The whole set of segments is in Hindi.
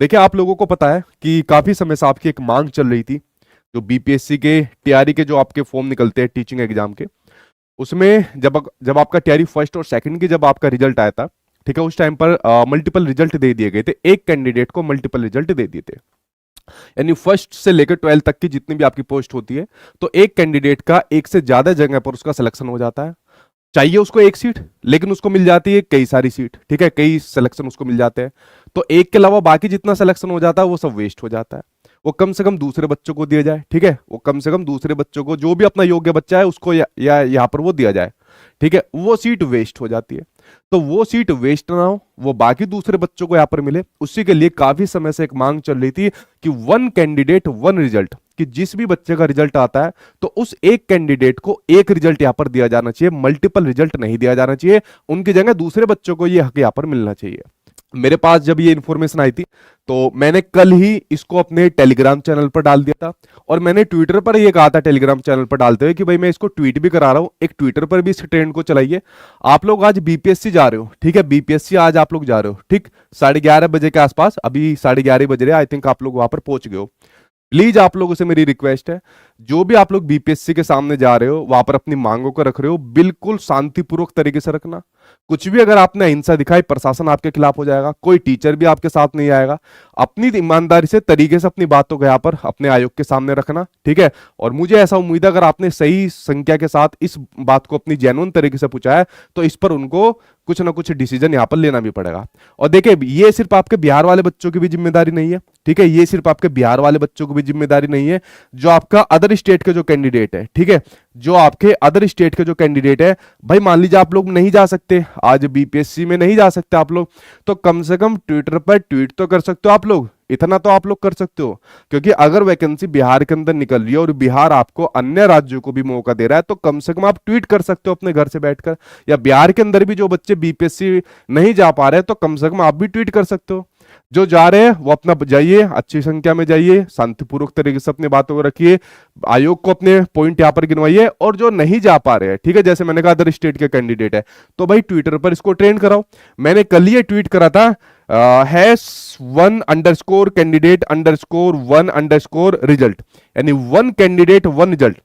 देखिए, आप लोगों को पता है कि काफी समय से आपकी एक मांग चल रही थी, जो बीपीएससी के टीआरई के जो आपके फॉर्म निकलते हैं टीचिंग एग्जाम के, उसमें जब आपका टीआरई फर्स्ट और सेकंड की जब आपका रिजल्ट आया था, ठीक है, उस टाइम पर मल्टीपल रिजल्ट दे दिए गए थे, एक कैंडिडेट को मल्टीपल रिजल्ट दे दिए थे। यानी फर्स्ट से लेकर 12 तक की जितनी भी आपकी पोस्ट होती है, तो एक कैंडिडेट का एक से ज्यादा जगह पर उसका सिलेक्शन हो जाता है। चाहिए उसको एक सीट, लेकिन उसको मिल जाती है कई सारी सीट, ठीक है, कई सिलेक्शन उसको मिल जाते हैं। तो एक के अलावा बाकी जितना सिलेक्शन हो जाता है वो सब वेस्ट हो जाता है। वो कम से कम दूसरे बच्चों को दिया जाए, ठीक है, वो कम से कम दूसरे बच्चों को, जो भी अपना योग्य बच्चा है उसको या यहाँ पर वो दिया जाए, ठीक है, वो सीट वेस्ट हो जाती है। तो वो सीट वेस्ट ना हो, वो बाकी दूसरे बच्चों को यहाँ पर मिले, उसी के लिए काफी समय से एक मांग चल रही थी कि वन कैंडिडेट वन रिजल्ट, कि जिस भी बच्चे का रिजल्ट आता है तो उस एक कैंडिडेट को एक रिजल्ट यहां पर दिया जाना चाहिए, मल्टीपल रिजल्ट नहीं दिया जाना चाहिए। उनकी जगह दूसरे बच्चों को यह हक यहां पर मिलना चाहिए। मेरे पास जब ये इन्फॉर्मेशन आई थी तो मैंने कल ही इसको अपने टेलीग्राम चैनल पर डाल दिया था, और मैंने ट्विटर पर ये कहा था टेलीग्राम चैनल पर डालते हुए कि भाई मैं इसको ट्वीट भी करा रहा हूं, एक ट्विटर पर भी इस ट्रेंड को चलाइए। आप लोग आज बीपीएससी जा रहे हो, ठीक है, बीपीएससी आज आप लोग जा रहे हो, ठीक, 11:30 बजे के आसपास, अभी 11:30 बज रहे हैं, आई थिंक आप लोग वहां पर पहुंच गए हो। प्लीज आप लोगों से मेरी रिक्वेस्ट है, जो भी आप लोग बीपीएससी के सामने जा रहे हो, वहां पर अपनी मांगों को रख रहे हो, बिल्कुल शांतिपूर्वक तरीके से रखना। कुछ भी अगर आपने अहिंसा दिखाई, प्रशासन आपके खिलाफ हो जाएगा, कोई टीचर भी आपके साथ नहीं आएगा। अपनी ईमानदारी से तरीके से अपनी बातों को यहाँ पर अपने आयोग के सामने रखना, ठीक है। और मुझे ऐसा उम्मीद है अगर आपने सही संख्या के साथ इस बात को अपनी जेन्युइन तरीके से पूछा है, तो इस पर उनको कुछ ना कुछ डिसीजन यहाँ पर लेना भी पड़ेगा। और देखिए, ये सिर्फ आपके बिहार वाले बच्चों की भी जिम्मेदारी नहीं है, ठीक है, ये सिर्फ आपके बिहार वाले बच्चों की भी जिम्मेदारी नहीं है, जो आपका अदर स्टेट के जो कैंडिडेट है, ठीक है, जो आपके अदर स्टेट के जो कैंडिडेट है, भाई मान लीजिए आप लोग नहीं जा सकते, आज बीपीएससी में नहीं जा सकते आप लोग, तो कम से कम ट्विटर पर ट्वीट तो कर सकते हो आप लोग, इतना तो आप लोग कर सकते हो। क्योंकि अगर वैकेंसी बिहार के अंदर निकल रही है और बिहार आपको अन्य राज्यों को भी मौका दे रहा है, तो कम से कम आप ट्वीट कर सकते हो अपने घर से बैठकर। या बिहार के अंदर भी जो बच्चे बीपीएससी नहीं जा पा रहे हैं, तो कम से कम आप भी ट्वीट कर सकते हो। जो जा रहे हैं वो अपना जाइए, अच्छी संख्या में जाइए, शांतिपूर्वक तरीके से अपनी बातों को रखिए, आयोग को अपने पॉइंट यहाँ पर गिनवाइए। और जो नहीं जा पा रहे हैं, ठीक है, जैसे मैंने कहा अदर स्टेट के कैंडिडेट है, तो भाई ट्विटर पर इसको ट्रेंड कराओ। मैंने कल ये ट्वीट करा था, hash one underscore candidate underscore one underscore result, यानी one candidate one result,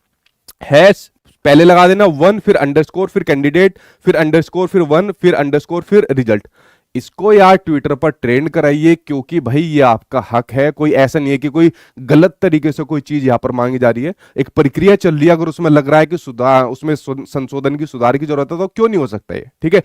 hash पहले लगा देना वन, फिर अंडरस्कोर, फिर कैंडिडेट, फिर अंडरस्कोर, फिर वन, फिर अंडरस्कोर, फिर रिजल्ट। इसको यार ट्विटर पर ट्रेंड कराइए, क्योंकि भाई ये आपका हक है। कोई ऐसा नहीं है कि कोई गलत तरीके से कोई चीज यहां पर मांगी जा रही है, एक प्रक्रिया चल रही है। अगर उसमें लग रहा है कि सुधार, उसमें संशोधन की, सुधार की जरूरत है, तो क्यों नहीं हो सकता है, ठीक है।